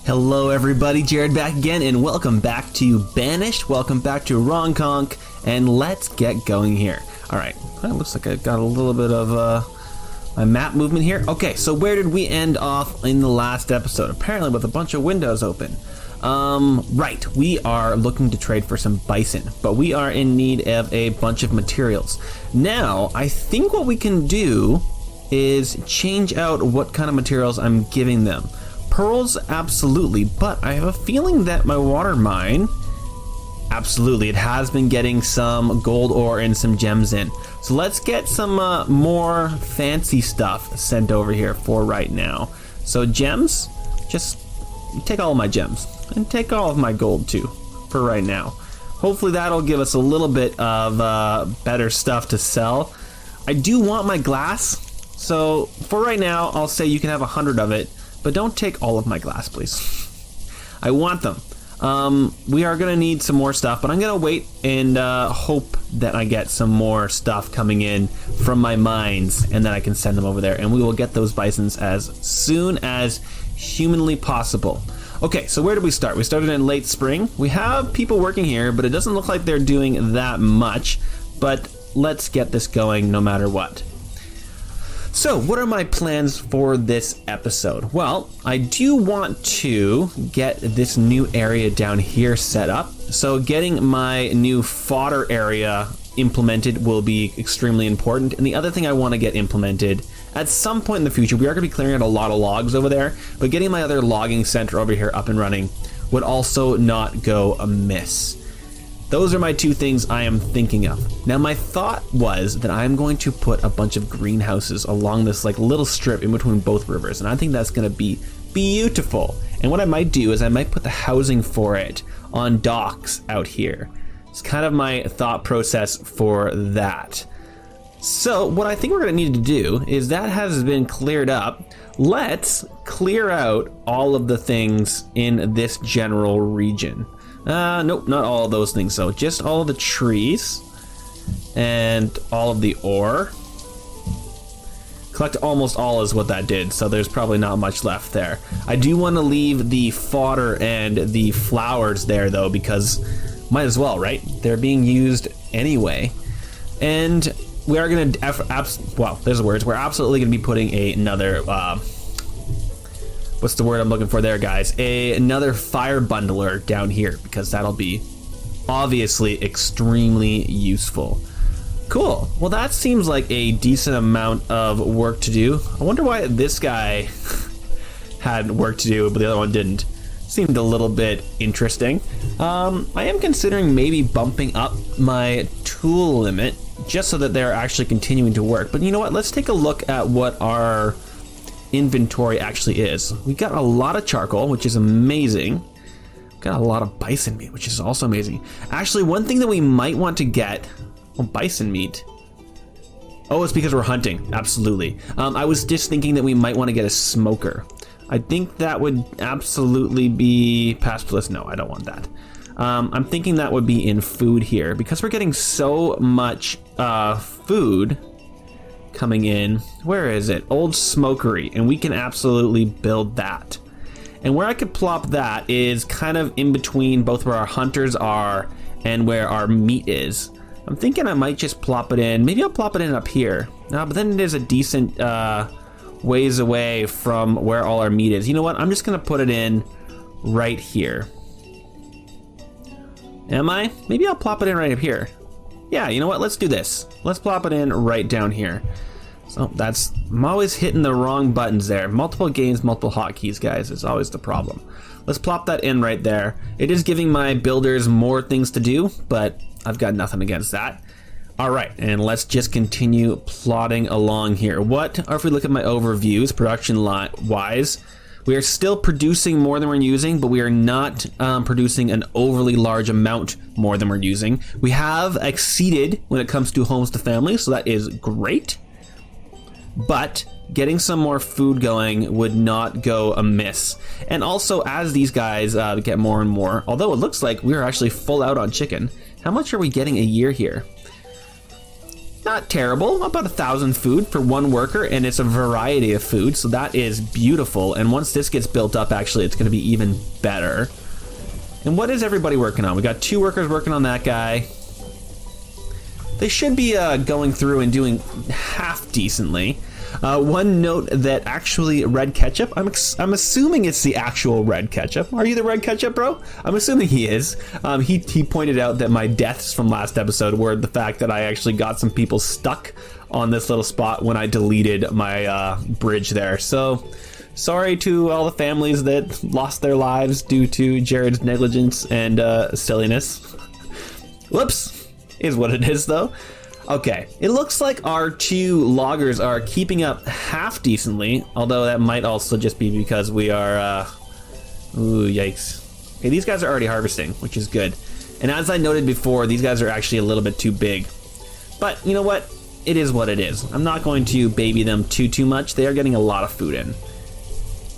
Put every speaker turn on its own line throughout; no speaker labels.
Hello everybody, Jared back again, and welcome back to Banished, welcome back to Ronconk, and let's get going here. Alright, it looks like I got a little bit of my map movement here. Okay, so where did we end off in the last episode? Apparently with a bunch of windows open. Right, we are looking to trade for some bison, but we are in need of a bunch of materials. Now, I think what we can do is change out what kind of materials I'm giving them. Pearls, absolutely, but I have a feeling that my water mine, absolutely, it has been getting some gold ore and some gems in. So let's get some more fancy stuff sent over here for right now. So gems, just take all of my gems and take all of my gold too for right now. Hopefully that'll give us a little bit of better stuff to sell. I do want my glass, so for right now I'll say you can have 100 of it. But don't take all of my glass, please. I want them. We are gonna need some more stuff, but I'm gonna wait and hope that I get some more stuff coming in from my mines, and then I can send them over there, and we will get those bisons as soon as humanly possible. Okay, so where did we start? We started in late spring. We have people working here, but it doesn't look like they're doing that much, but let's get this going no matter what. So, what are my plans for this episode? Well, I do want to get this new area down here set up. So getting my new fodder area implemented will be extremely important. And the other thing I want to get implemented at some point in the future, we are going to be clearing out a lot of logs over there, but getting my other logging center over here up and running would also not go amiss. Those are my two things I am thinking of. Now my thought was that I'm going to put a bunch of greenhouses along this like little strip in between both rivers, and I think that's gonna be beautiful. And what I might do is I might put the housing for it on docks out here. It's kind of my thought process for that. So what I think we're gonna need to do is that has been cleared up. Let's clear out all of the things in this general region. Nope, not all of those things, so just all of the trees and all of the ore. Collect almost all is what that did, so there's probably not much left there. I do want to leave the fodder and the flowers there though, because might as well, right? They're being used anyway. And we are gonna, well, there's the words, we're absolutely gonna be putting another, what's the word I'm looking for there, guys? Another fire bundler down here, because that'll be obviously extremely useful. Cool. Well, that seems like a decent amount of work to do. I wonder why this guy had work to do, but the other one didn't. Seemed a little bit interesting. I am considering maybe bumping up my tool limit just so that they're actually continuing to work. But you know what? Let's take a look at what our inventory actually is. We got a lot of charcoal, which is amazing. Got a lot of bison meat, which is also amazing. Actually, one thing that we might want to get, well, bison meat. Oh, it's because we're hunting. Absolutely. I was just thinking that we might want to get a smoker. I think that would absolutely be pastoralist. No, I don't want that. I'm thinking that would be in food here because we're getting so much food coming in. Where is it? Old smokery, and we can absolutely build that. And where I could plop that is kind of in between both where our hunters are and where our meat is. I'm thinking I might just plop it in. Maybe I'll plop it in up here. But then it is a decent ways away from where all our meat is. You know what? I'm just gonna put it in right here. Am I? Maybe I'll plop it in right up here. Yeah, you know what? Let's do this. Let's plop it in right down here. So that's, I'm always hitting the wrong buttons there. Multiple games, multiple hotkeys, guys, is always the problem. Let's plop that in right there. It is giving my builders more things to do, but I've got nothing against that. All right, and let's just continue plodding along here. What, or if we look at my overviews, production wise, we are still producing more than we're using, but we are not producing an overly large amount more than we're using. We have exceeded when it comes to homes to families, so that is great. But getting some more food going would not go amiss. And also, as these guys get more and more, although it looks like we're actually full out on chicken, how much are we getting a year here? not terrible. About 1,000 food for one worker, and it's a variety of food, so that is beautiful. And once this gets built up, actually, it's going to be even better. And what is everybody working on? We got 2 workers working on that guy. They should be going through and doing half decently. One note that actually RedKetchup, I'm assuming it's the actual RedKetchup. Are you the RedKetchup, bro? I'm assuming he is. He pointed out that my deaths from last episode were the fact that I actually got some people stuck on this little spot when I deleted my bridge there. So sorry to all the families that lost their lives due to Jared's negligence and silliness. Whoops. Is what it is, though. Okay, it looks like our 2 loggers are keeping up half decently, although that might also just be because we are, ooh, yikes. Okay, these guys are already harvesting, which is good. And as I noted before, these guys are actually a little bit too big. But you know what? It is what it is. I'm not going to baby them too much. They are getting a lot of food in.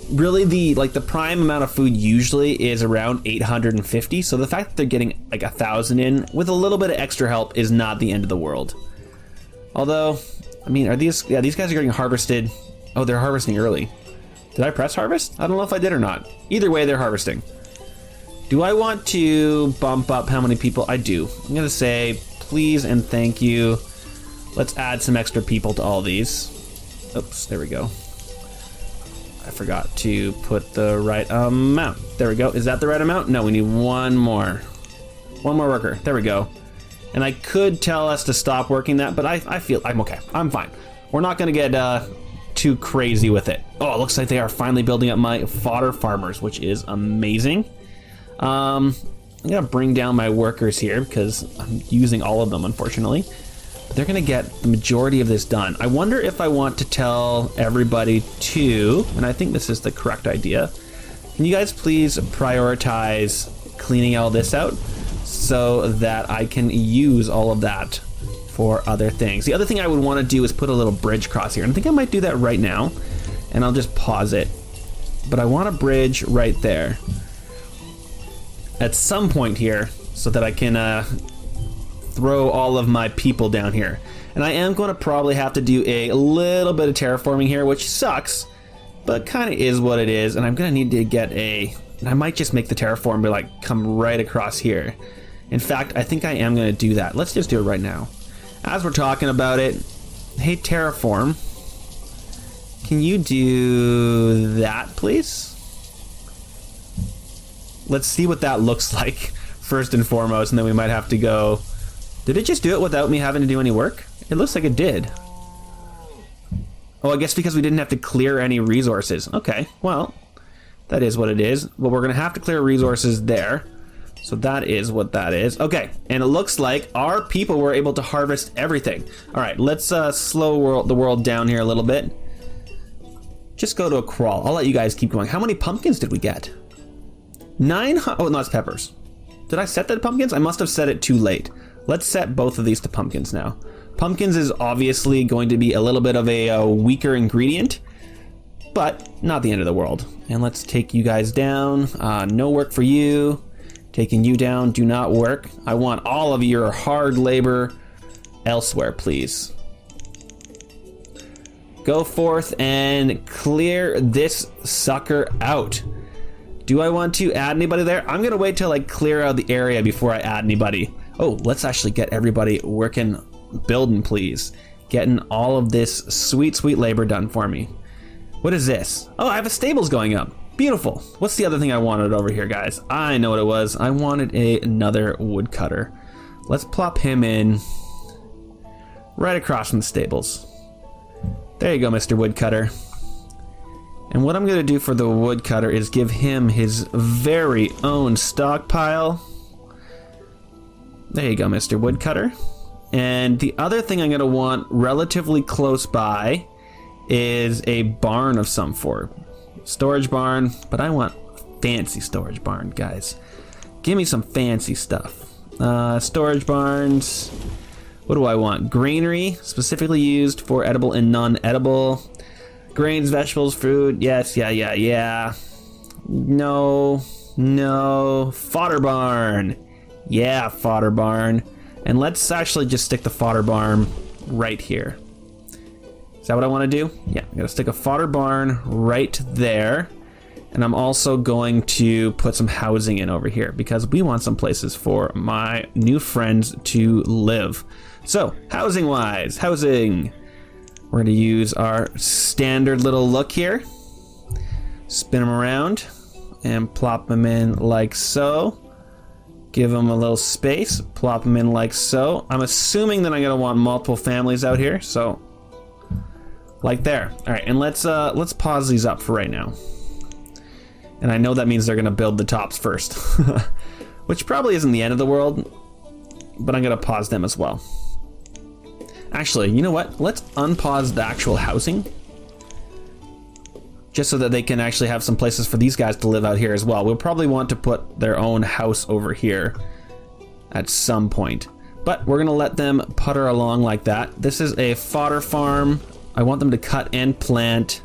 Really, the prime amount of food usually is around 850, so the fact that they're getting like 1,000 in with a little bit of extra help is not the end of the world. Although, I mean, these guys are getting harvested. Oh, they're harvesting early. Did I press harvest? I don't know if I did or not. Either way, they're harvesting. Do I want to bump up how many people? I do. I'm gonna say please and thank you. Let's add some extra people to all these. Oops, there we go. I forgot to put the right amount. There we go. Is that the right amount? No, we need one more. One more worker. There we go. And I could tell us to stop working that, but I feel I'm okay. I'm fine. We're not going to get too crazy with it. Oh, it looks like they are finally building up my fodder farmers, which is amazing. I'm going to bring down my workers here because I'm using all of them, unfortunately. They're gonna get the majority of this done. I wonder if I want to tell everybody to, and I think this is the correct idea, can you guys please prioritize cleaning all this out so that I can use all of that for other things. The other thing I would want to do is put a little bridge across here, and I think I might do that right now, and I'll just pause it. But I want a bridge right there at some point here so that I can throw all of my people down here. And I am going to probably have to do a little bit of terraforming here, which sucks, but kind of is what it is. And I'm going to need to get and I might just make the terraform be like come right across here. In fact, I think I am going to do that. Let's just do it right now. As we're talking about it, hey Terraform, can you do that, please? Let's see what that looks like first and foremost, and then we might have to go. Did it just do it without me having to do any work? It looks like it did. Oh, I guess because we didn't have to clear any resources. Okay, well, that is what it is. Well, we're going to have to clear resources there. So that is what that is. Okay, and it looks like our people were able to harvest everything. All right, let's slow the world down here a little bit. Just go to a crawl. I'll let you guys keep going. How many pumpkins did we get? 900. Oh, no, it's peppers. Did I set that to pumpkins? I must have set it too late. Let's set both of these to pumpkins now. Pumpkins is obviously going to be a little bit of a weaker ingredient, but not the end of the world. And let's take you guys down. No work for you. Taking you down, do not work. I want all of your hard labor elsewhere, please. Go forth and clear this sucker out. Do I want to add anybody there? I'm gonna wait till I clear out the area before I add anybody. Oh, let's actually get everybody working, building, please. Getting all of this sweet, sweet labor done for me. What is this? Oh, I have a stables going up. Beautiful. What's the other thing I wanted over here, guys? I know what it was. I wanted another woodcutter. Let's plop him in right across from the stables. There you go, Mr. Woodcutter. And what I'm going to do for the woodcutter is give him his very own stockpile. There you go, Mr. Woodcutter. And the other thing I'm going to want relatively close by is a barn of some sort. Storage barn, but I want fancy storage barn, guys. Give me some fancy stuff. Storage barns. What do I want? Granary, specifically used for edible and non-edible. Grains, vegetables, fruit. Yes, yeah. No. Fodder barn. Yeah, fodder barn. And let's actually just stick the fodder barn right here. Is that what I want to do? Yeah, I'm gonna stick a fodder barn right there. And I'm also going to put some housing in over here because we want some places for my new friends to live. So, housing-wise, housing. We're gonna use our standard little look here. Spin them around and plop them in like so. Give them a little space, plop them in like so. I'm assuming that I'm gonna want multiple families out here, so like there. All right, and let's pause these up for right now. And I know that means they're gonna build the tops first, which probably isn't the end of the world, but I'm gonna pause them as well. Actually, you know what? Let's unpause the actual housing, just so that they can actually have some places for these guys to live out here as well. We'll probably want to put their own house over here at some point, but we're gonna let them putter along like that. This is a fodder farm. I want them to cut and plant.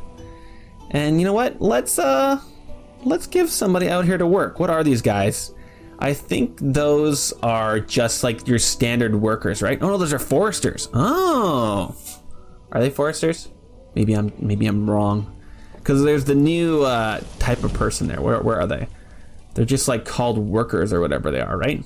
And you know what? Let's give somebody out here to work. What are these guys? I think those are just like your standard workers, right? Oh no, those are foresters. Oh, are they foresters? Maybe I'm wrong. Because there's the new type of person there. Where are they? They're just like called workers or whatever they are, right?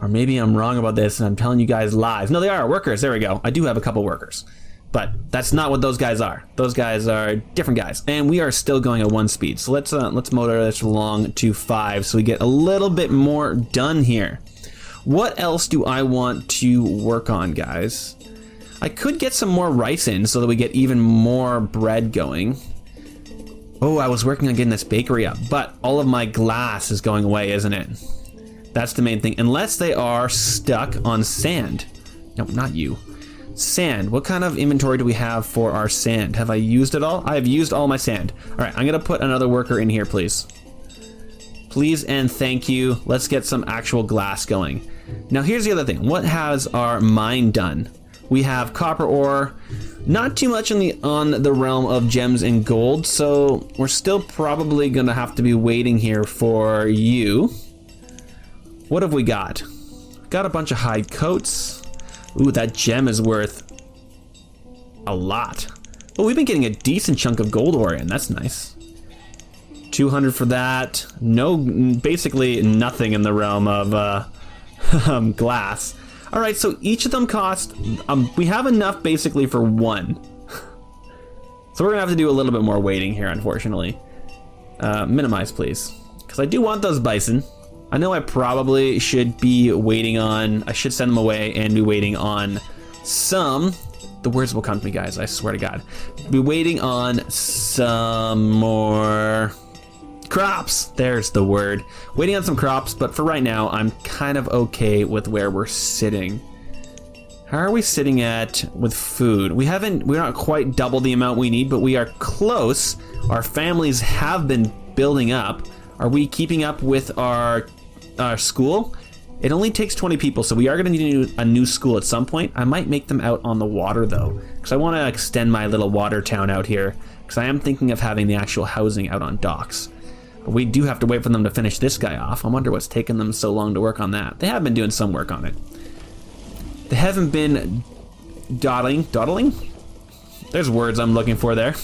Or maybe I'm wrong about this and I'm telling you guys lies. No, they are workers. There we go. I do have a couple workers. But that's not what those guys are. Those guys are different guys. And we are still going at 1 speed. So let's motor this along to 5 so we get a little bit more done here. What else do I want to work on, guys? I could get some more rice in so that we get even more bread going. Oh, I was working on getting this bakery up, but all of my glass is going away, isn't it? That's the main thing. Unless they are stuck on sand. No, not you. Sand. What kind of inventory do we have for our sand? Have I used it all? I have used all my sand. All right, I'm gonna put another worker in here, please. Please and thank you. Let's get some actual glass going. Now here's the other thing. What has our mine done? We have copper ore, not too much on the realm of gems and gold, so we're still probably gonna have to be waiting here for you. What have we got? Got a bunch of hide coats. Ooh, that gem is worth a lot. Oh, we've been getting a decent chunk of gold ore in. That's nice. 200 for that. No, basically nothing in the realm of glass. All right, so each of them cost, we have enough basically for 1. So we're gonna have to do a little bit more waiting here, unfortunately. Minimize, please. Because I do want those bison. I know I probably should be waiting on, I should send them away and be waiting on some, the words will come to me, guys, I swear to God. Be waiting on some more crops. There's the word. Waiting on some crops, but for right now, I'm kind of okay with where we're sitting. How are we sitting at with food? We're not quite double the amount we need, but we are close. Our families have been building up. Are we keeping up with our school? It only takes 20 people, so we are going to need a new school at some point. I might make them out on the water though, because I want to extend my little water town out here, because I am thinking of having the actual housing out on docks. But we do have to wait for them to finish this guy off. I wonder what's taken them so long to work on that. They have been doing some work on it. They haven't been dawdling? There's words I'm looking for there.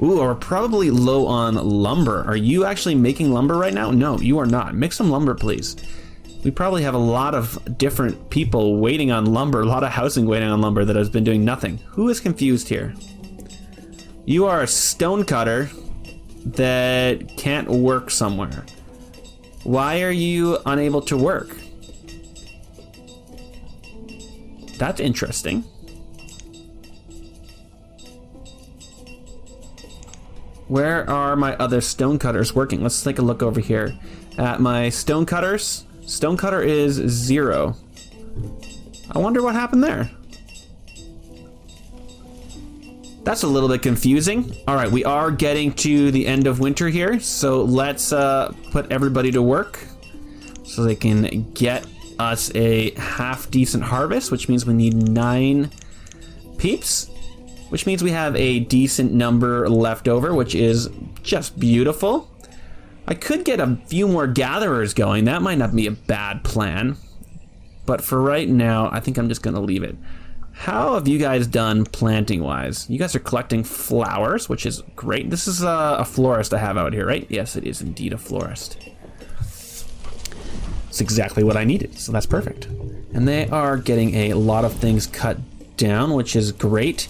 Ooh, we're probably low on lumber. Are you actually making lumber right now? No, you are not. Make some lumber, please. We probably have a lot of different people waiting on lumber, a lot of housing waiting on lumber that has been doing nothing. Who is confused here? You are a stone cutter that can't work somewhere. Why are you unable to work? That's interesting. Where are my other stone cutters working? Let's take a look over here at my stone cutters. Stone cutter is 0. I wonder what happened there. That's a little bit confusing. All right, we are getting to the end of winter here, so let's put everybody to work so they can get us a half decent harvest, which means we need 9 peeps. Which means we have a decent number left over, which is just beautiful. I could get a few more gatherers going. That might not be a bad plan. But for right now, I think I'm just gonna leave it. How have you guys done planting wise? You guys are collecting flowers, which is great. This is a florist I have out here, right? Yes, it is indeed a florist. It's exactly what I needed, so that's perfect. And they are getting a lot of things cut down, which is great.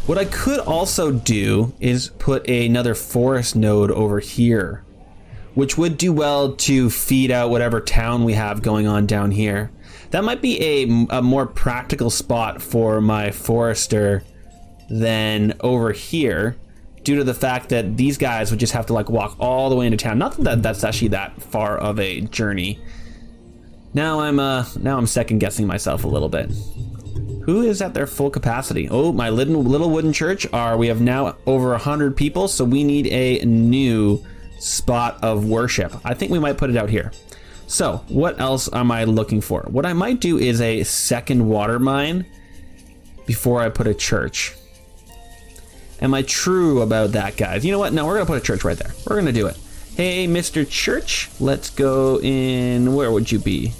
What I could also do is put another forest node over here, which would do well to feed out whatever town we have going on down here. That might be a more practical spot for my forester than over here, due to the fact that these guys would just have to like walk all the way into town. Not that that's actually that far of a journey. Now I'm second guessing myself a little bit. Who is at their full capacity? Oh, my little wooden church. We have now over 100 people, so we need a new spot of worship. I think we might put it out here. So what else am I looking for? What I might do is a second water mine before I put a church. Am I true about that, guys? You know what? No, we're gonna put a church right there. We're gonna do it. Hey, Mr. Church, let's go in. Where would you be?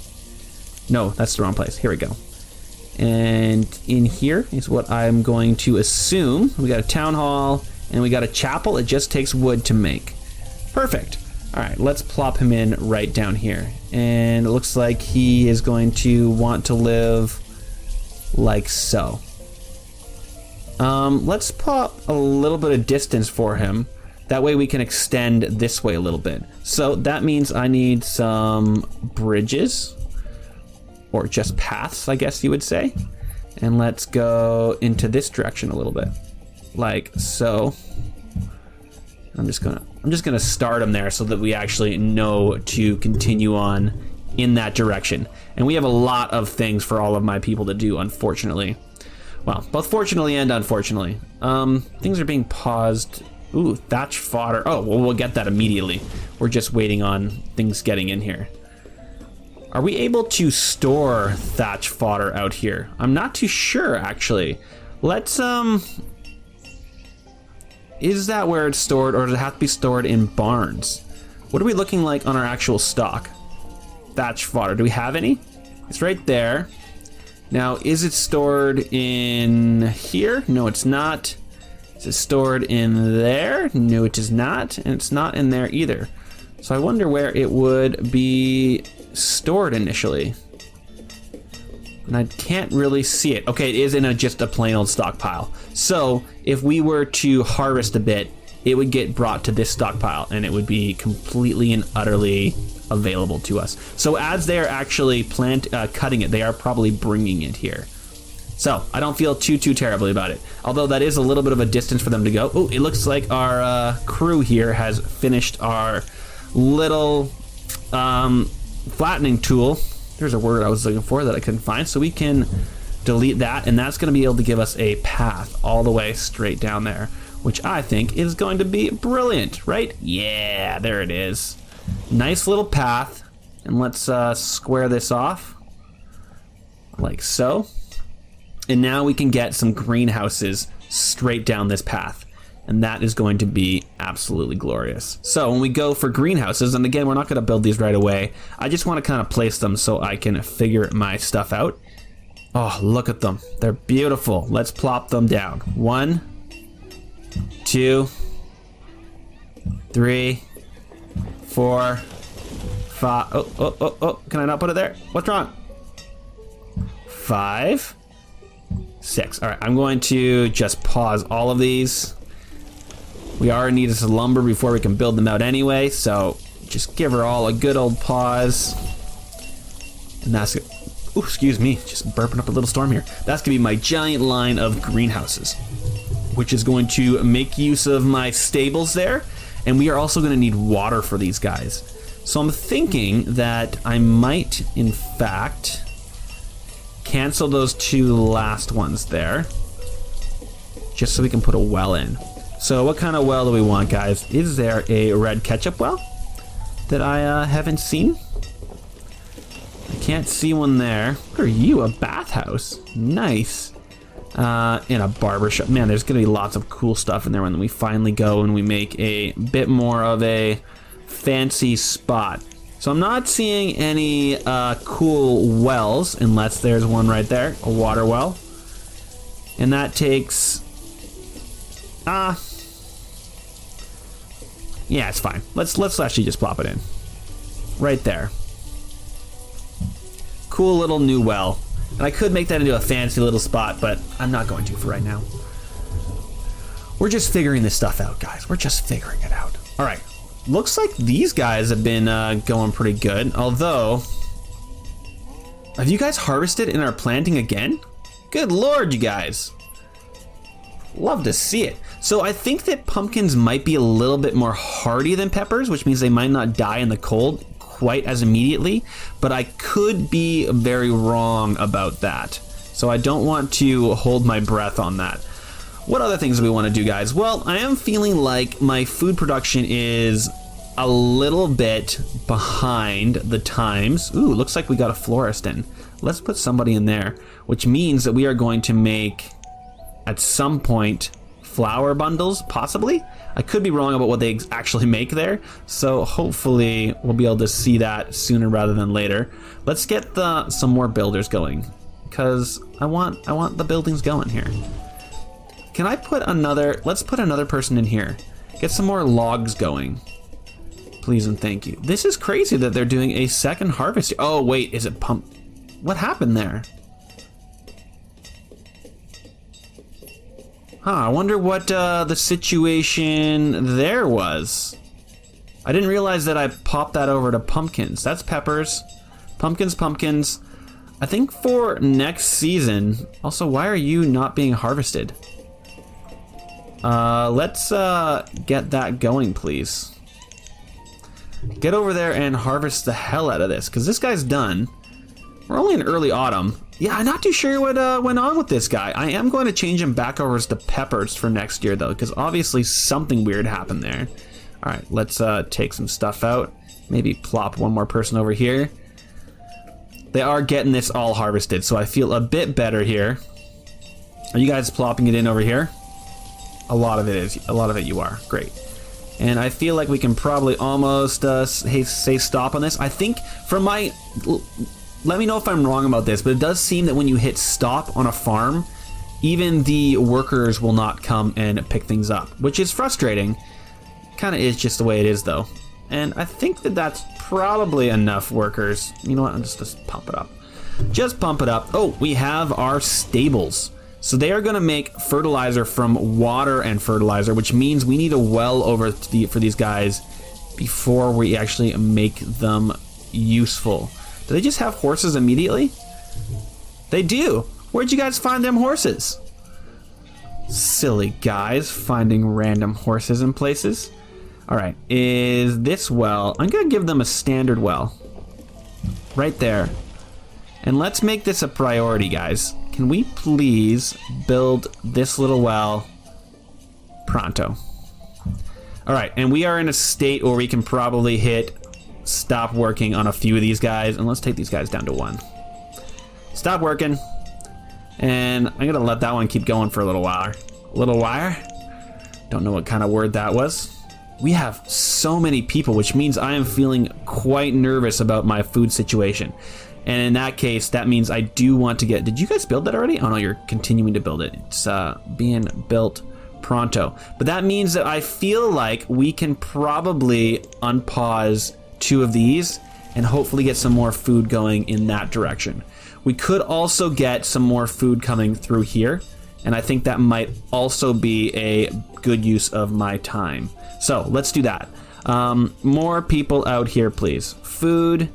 No, that's the wrong place. Here we go. And in here is what I'm going to assume. We got a town hall and we got a chapel. It just takes wood to make. Perfect. All right, let's plop him in right down here. And it looks like he is going to want to live like so. Let's pop a little bit of distance for him. That way we can extend this way a little bit. So that means I need some bridges, or just paths, I guess you would say. And let's go into this direction a little bit, like so. I'm just gonna start them there so that we actually know to continue on in that direction. And we have a lot of things for all of my people to do, unfortunately. Well, both fortunately and unfortunately. Things are being paused. Ooh, thatch fodder. Oh, well, we'll get that immediately. We're just waiting on things getting in here. Are we able to store thatch fodder out here? I'm not too sure, actually. Let's, is that where it's stored, or does it have to be stored in barns? What are we looking like on our actual stock? Thatch fodder, do we have any? It's right there. Now, is it stored in here? No, it's not. Is it stored in there? No, it is not. And it's not in there either. So I wonder where it would be stored initially. And I can't really see it. Okay, it is in just a plain old stockpile. So if we were to harvest a bit, it would get brought to this stockpile and it would be completely and utterly available to us. So as they're actually cutting it, they are probably bringing it here. So I don't feel too terribly about it. Although that is a little bit of a distance for them to go. Oh, it looks like our crew here has finished our little flattening tool. There's a word I was looking for that I couldn't find. So we can delete that, and that's going to be able to give us a path all the way straight down there, which I think is going to be brilliant, right? Yeah, there it is. Nice little path. And let's square this off like so. And now we can get some greenhouses straight down this path. And that is going to be absolutely glorious. So when we go for greenhouses, and again, we're not going to build these right away. I just want to kind of place them so I can figure my stuff out. Oh, look at them. They're beautiful. Let's plop them down. 1, 2, 3, 4, 5. Oh. Can I not put it there? What's wrong? 5, 6. All right, I'm going to just pause all of these. We already need some lumber before we can build them out anyway, so just give her all a good old pause. And that's it. Ooh, excuse me, just burping up a little storm here. That's gonna be my giant line of greenhouses, which is going to make use of my stables there. And we are also gonna need water for these guys. So I'm thinking that I might, in fact, cancel those 2 last ones there, just so we can put a well in. So what kind of well do we want, guys? Is there a RedKetchup well that I haven't seen? I can't see one there. What are you, a bathhouse? Nice. In a barbershop. Man, there's gonna be lots of cool stuff in there when we finally go and we make a bit more of a fancy spot. So I'm not seeing any cool wells, unless there's one right there, a water well. And that takes... yeah, it's fine. Let's actually just plop it in. Right there. Cool little new well. And I could make that into a fancy little spot, but I'm not going to for right now. We're just figuring this stuff out, guys. We're just figuring it out. All right. Looks like these guys have been going pretty good. Although, have you guys harvested and are planting again? Good Lord, you guys. Love to see it. So I think that pumpkins might be a little bit more hardy than peppers, which means they might not die in the cold quite as immediately, but I could be very wrong about that. So I don't want to hold my breath on that. What other things do we want to do, guys? Well, I am feeling like my food production is a little bit behind the times. Ooh, looks like we got a florist in. Let's put somebody in there, which means that we are going to make, at some point, flower bundles, possibly. I could be wrong about what they actually make there, so hopefully we'll be able to see that sooner rather than later. Let's get some more builders going, because I want the buildings going here. Can I put another? Let's put another person in here. Get some more logs going, please and thank you. This is crazy that they're doing a second harvest. Oh wait, is it pump? What happened there? Huh, I wonder what the situation there was. I didn't realize that I popped that over to pumpkins. That's peppers. Pumpkins, pumpkins. I think for next season... Also, why are you not being harvested? Let's get that going, please. Get over there and harvest the hell out of this, because this guy's done. We're only in early autumn. Yeah, I'm not too sure what went on with this guy. I am going to change him back over to peppers for next year, though, because obviously something weird happened there. All right, let's take some stuff out. Maybe plop one more person over here. They are getting this all harvested, so I feel a bit better here. Are you guys plopping it in over here? A lot of it is. A lot of it you are. Great. And I feel like we can probably almost say stop on this. I think from my... Let me know if I'm wrong about this, but it does seem that when you hit stop on a farm, even the workers will not come and pick things up, which is frustrating. Kind of is just the way it is, though. And I think that that's probably enough workers. You know what? I'll just pump it up. Just pump it up. Oh, we have our stables. So they are going to make fertilizer from water and fertilizer, which means we need a well over for these guys before we actually make them useful. Do they just have horses immediately? They do. Where'd you guys find them horses? Silly guys finding random horses in places. All right, is this well? I'm gonna give them a standard well. Right there. And let's make this a priority, guys. Can we please build this little well pronto? All right, and we are in a state where we can probably hit stop working on a few of these guys, and let's take these guys down to 1. Stop working, and I'm gonna let that one keep going for a little while. Don't know what kind of word that was. We have so many people, which means I am feeling quite nervous about my food situation. And in that case, that means I do want to get... Did you guys build that already? Oh no, you're continuing to build it. It's being built pronto. But that means that I feel like we can probably unpause 2 of these and hopefully get some more food going in that direction. We could also get some more food coming through here, and I think that might also be a good use of my time. So let's do that. More people out here, please. Food.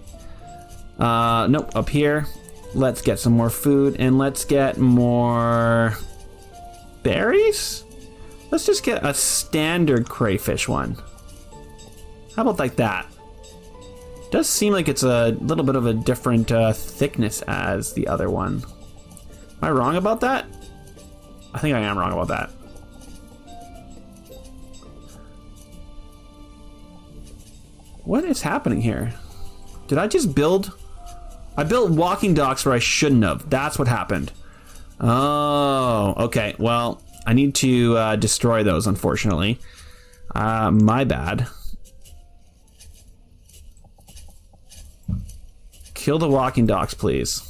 Nope, up here. Let's get some more food, and let's get more berries. Let's just get a standard crayfish one. How about like that? Does seem like it's a little bit of a different thickness as the other one. Am I wrong about that? I think I am wrong about that. What is happening here? Did I just build? I built walking docks where I shouldn't have. That's what happened. Oh, okay. Well, I need to destroy those, unfortunately. My bad. Kill the walking docks, please.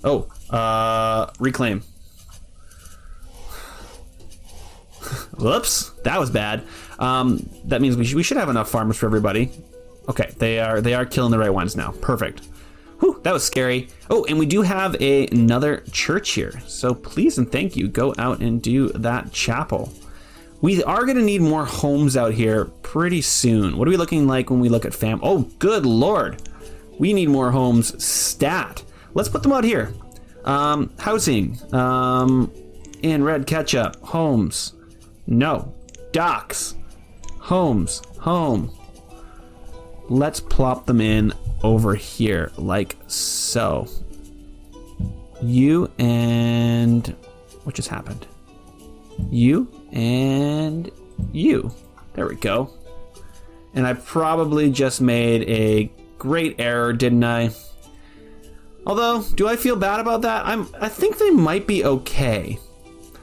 Oh, reclaim. Whoops, that was bad. That means we should have enough farmers for everybody. Okay, they are killing the right ones now. Perfect. Whew, that was scary. Oh, and we do have another church here. So please and thank you, go out and do that chapel. We are going to need more homes out here pretty soon. What are we looking like when we look at fam? Oh, good Lord. We need more homes stat. Let's put them out here. Housing. In RedKetchup. Homes. No. Docks. Homes. Home. Let's plop them in over here like so. You and... what just happened? You and you. There we go. And I probably just made a great error, didn't I? Although, do I feel bad about that? I think they might be okay.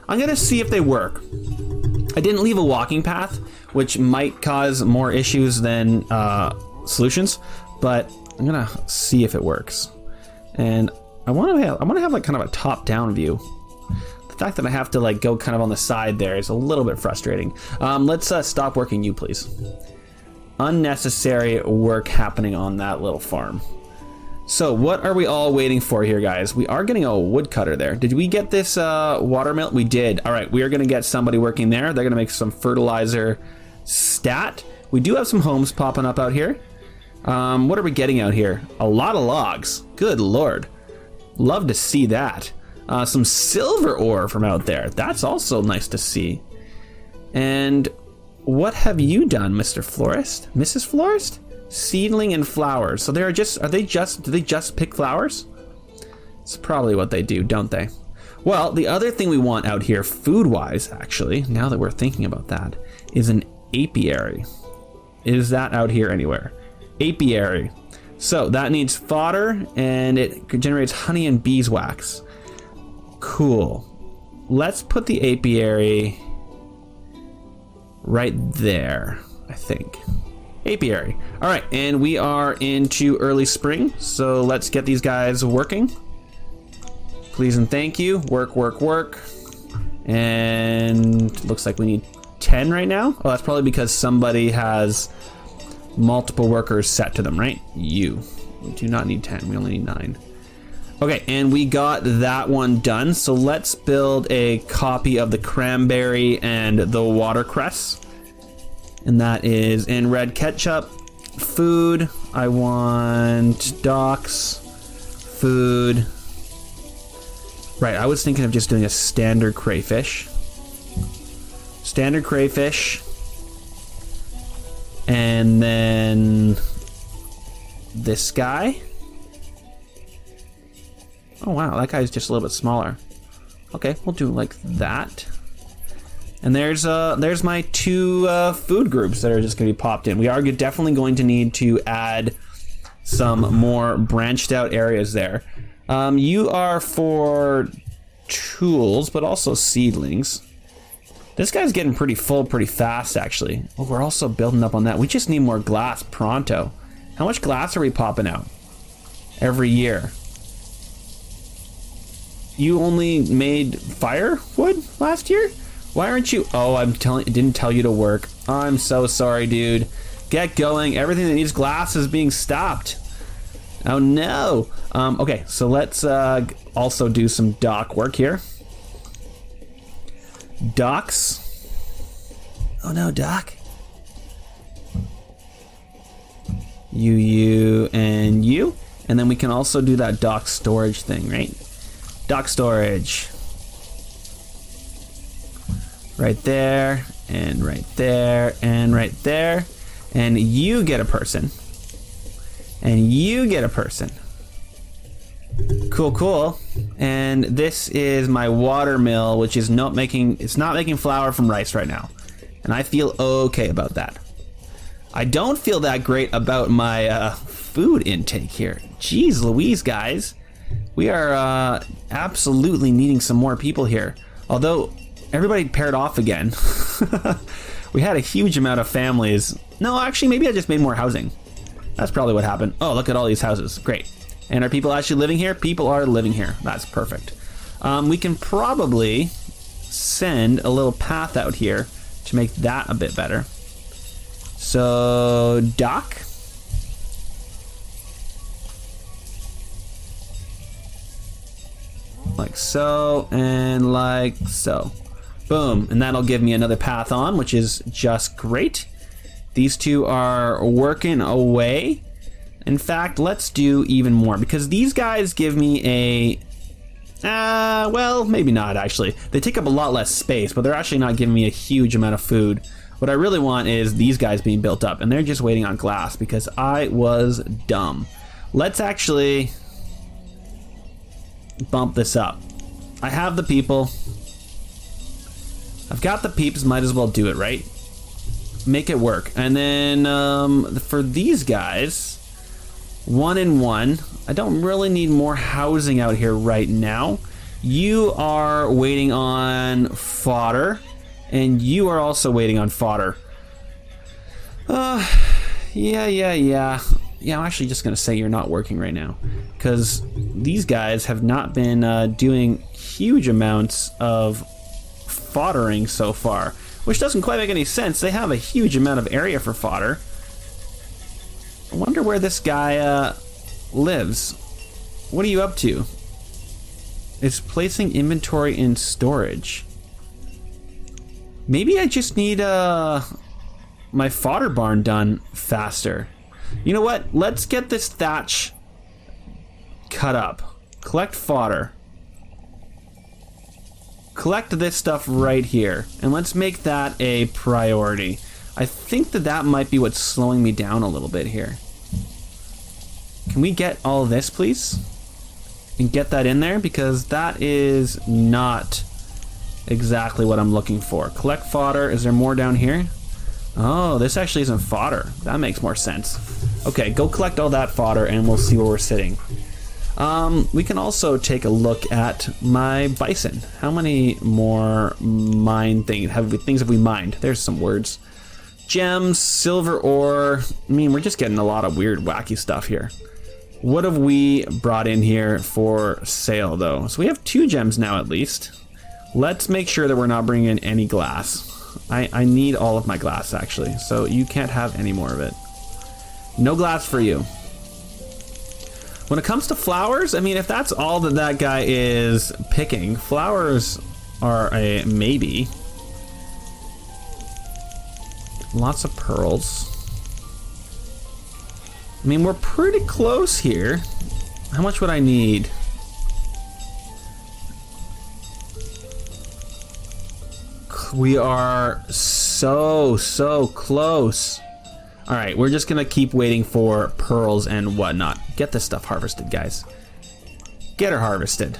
I'm gonna see if they work. I didn't leave a walking path, which might cause more issues than solutions, but I'm gonna see if it works. And I want to have like kind of a top-down view. The fact that I have to like go kind of on the side there is a little bit frustrating. Let's stop working you, please. Unnecessary work happening on that little farm. So what are we all waiting for here, guys? We are getting a woodcutter there. Did we get this watermill? We did. All right, we are gonna get somebody working there. They're gonna make some fertilizer stat. We do have some homes popping up out here. What are we getting out here? A lot of logs. Good Lord. Love to see that. Some silver ore from out there. That's also nice to see. And what have you done, Mr. Florist? Mrs. Florist? Seedling and flowers. So do they just pick flowers? It's probably what they do, don't they? Well, the other thing we want out here, food-wise, actually, now that we're thinking about that, is an apiary. Is that out here anywhere? Apiary. So that needs fodder, and it generates honey and beeswax. Cool. Let's put the apiary right there, I think. Apiary. All right, and we are into early spring, so let's get these guys working. Please and thank you. Work, work, work. And looks like we need 10 right now. Oh, that's probably because somebody has multiple workers set to them, right? You. We do not need 10, we only need 9. Okay, and we got that one done, so let's build a copy of the cranberry and the watercress. And that is in RedKetchup. Food, I want docks, food. Right, I was thinking of just doing a standard crayfish. Standard crayfish. And then this guy. Oh wow, that guy's just a little bit smaller. Okay, we'll do like that. And there's my 2 food groups that are just going to be popped in. We are definitely going to need to add some more branched out areas there. You are for tools, but also seedlings. This guy's getting pretty full pretty fast, actually. Oh, we're also building up on that. We just need more glass pronto. How much glass are we popping out every year? You only made firewood last year? Why aren't you? Oh, didn't tell you to work. I'm so sorry, dude. Get going. Everything that needs glass is being stopped. Oh no. Okay, so let's also do some dock work here. Docks. Oh no, dock. You, and you. And then we can also do that dock storage thing, right? Dock storage. Right there, and right there, and right there. And you get a person. And you get a person. Cool, cool. And this is my water mill, which is not making flour from rice right now. And I feel okay about that. I don't feel that great about my food intake here. Jeez Louise, guys. We are absolutely needing some more people here. Although everybody paired off again. We had a huge amount of families. No, actually, maybe I just made more housing. That's probably what happened. Oh, look at all these houses. Great. And are people actually living here? People are living here. That's perfect. We can probably send a little path out here to make that a bit better. So, dock. Like so, and like so. Boom, and that'll give me another path on, which is just great. These two are working away. In fact, let's do even more, because these guys give me a... well, maybe not actually. They take up a lot less space, but they're actually not giving me a huge amount of food. What I really want is these guys being built up, and they're just waiting on glass because I was dumb. Let's actually bump this up. I have the people. I've got the peeps, might as well do it, right? Make it work. And then for these guys, 1 and 1. I don't really need more housing out here right now. You are waiting on fodder, and you are also waiting on fodder. Yeah, I'm actually just gonna say you're not working right now, because these guys have not been doing huge amounts of foddering so far, which doesn't quite make any sense. They have a huge amount of area for fodder. I wonder where this guy lives. What are you up to? It's placing inventory in storage. Maybe I just need my fodder barn done faster. You know what? Let's get this thatch cut up. Collect fodder. Collect this stuff right here, and let's make that a priority. I think that might be what's slowing me down a little bit here. Can we get all this, please? And get that in there, because that is not exactly what I'm looking for. Collect fodder. Is there more down here? Oh, this actually isn't fodder. That makes more sense. Okay, go collect all that fodder and we'll see where we're sitting. We can also take a look at my bison. How many more things have we mined? There's some words. Gems, silver ore. I mean, we're just getting a lot of weird, wacky stuff here. What have we brought in here for sale, though? So we have 2 gems now, at least. Let's make sure that we're not bringing in any glass. I need all of my glass, actually, so you can't have any more of it. No glass for you. When it comes to flowers, I mean, if that's all that guy is picking, flowers are a maybe. Lots of pearls. I mean, we're pretty close here. How much would I need? We are so close. All right, we're just gonna keep waiting for pearls and whatnot. Get this stuff harvested, guys. Get her harvested.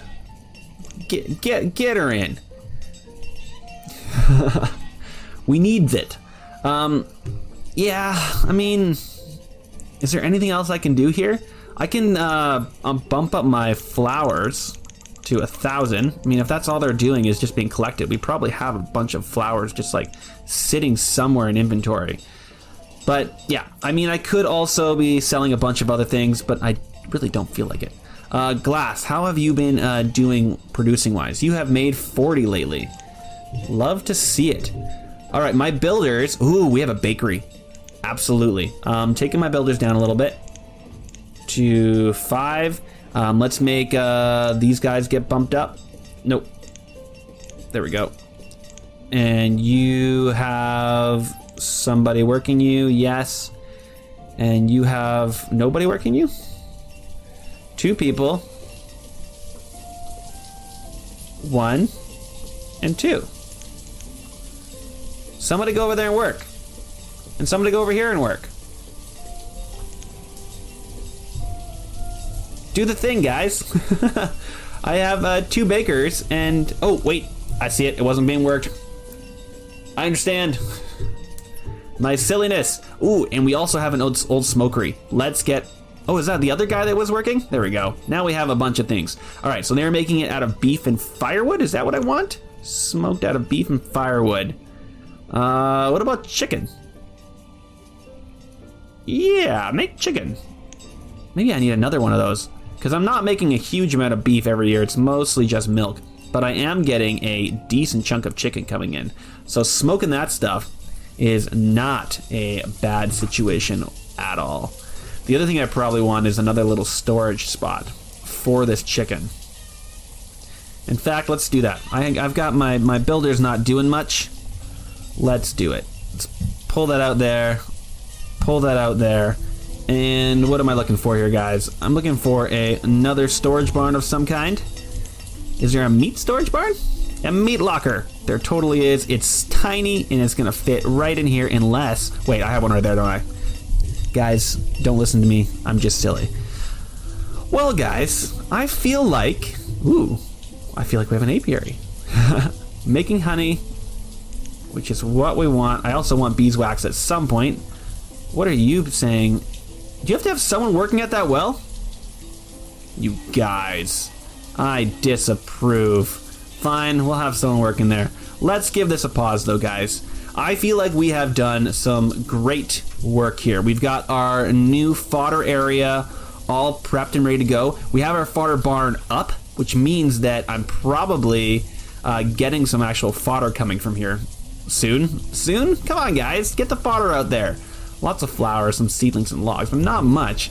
Get her in. We need it. Yeah, I mean, is there anything else I can do here? I can bump up my flowers to 1,000. I mean, if that's all they're doing is just being collected, we probably have a bunch of flowers just like sitting somewhere in inventory. But yeah, I mean, I could also be selling a bunch of other things, but I really don't feel like it. Glass, how have you been doing producing wise? You have made 40 lately. Love to see it. All right, my builders. Ooh, we have a bakery. Absolutely. Taking my builders down a little bit to 5. Let's make these guys get bumped up. Nope. There we go. And you have somebody working you, yes. And you have nobody working you? 2 people. 1 and 2. Somebody go over there and work. And somebody go over here and work. Do the thing, guys. I have 2 bakers and... Oh, wait. I see it. It wasn't being worked. I understand. My silliness. Ooh, and we also have an old smokery. Let's get... Oh, is that the other guy that was working? There we go. Now we have a bunch of things. All right, so they're making it out of beef and firewood. Is that what I want? Smoked out of beef and firewood. What about chicken? Yeah, make chicken. Maybe I need another one of those, because I'm not making a huge amount of beef every year. It's mostly just milk. but I am getting a decent chunk of chicken coming in. So smoking that stuff is not a bad situation at all. The other thing I probably want is another little storage spot for this chicken. In fact, let's do that. I've got my builder's not doing much. Let's do it. Let's pull that out there. Pull that out there. And what am I looking for here, guys? I'm looking for another storage barn of some kind. Is there a meat storage barn? A meat locker. There totally is. It's tiny and it's gonna fit right in here unless... Wait, I have one right there, don't I? Guys, don't listen to me. I'm just silly. Well, guys, I feel like... Ooh, I feel like we have an apiary. Making honey, which is what we want. I also want beeswax at some point. What are you saying? Do you have to have someone working at that well? You guys, I disapprove. Fine, we'll have someone working there. Let's give this a pause though, guys. I feel like we have done some great work here. We've got our new fodder area all prepped and ready to go. We have our fodder barn up, which means that I'm probably getting some actual fodder coming from here soon. Soon? Come on, guys, get the fodder out there. Lots of flowers, some seedlings and logs, but not much.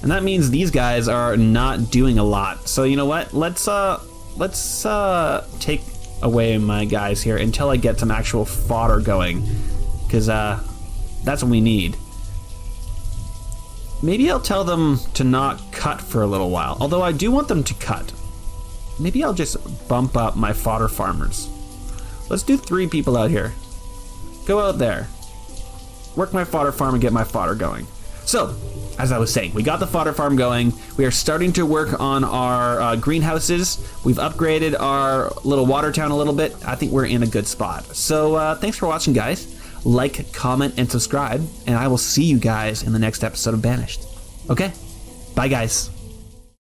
And that means these guys are not doing a lot. So you know what? Let's take away my guys here until I get some actual fodder going, because that's what we need. Maybe I'll tell them to not cut for a little while, although I do want them to cut. Maybe I'll just bump up my fodder farmers. Let's do 3 people out here. Go out there. Work my fodder farm and get my fodder going. So, as I was saying, we got the fodder farm going. We are starting to work on our greenhouses. We've upgraded our little water town a little bit. I think we're in a good spot. So thanks for watching, guys. Like, comment, and subscribe, and I will see you guys in the next episode of Banished. Okay? Bye, guys.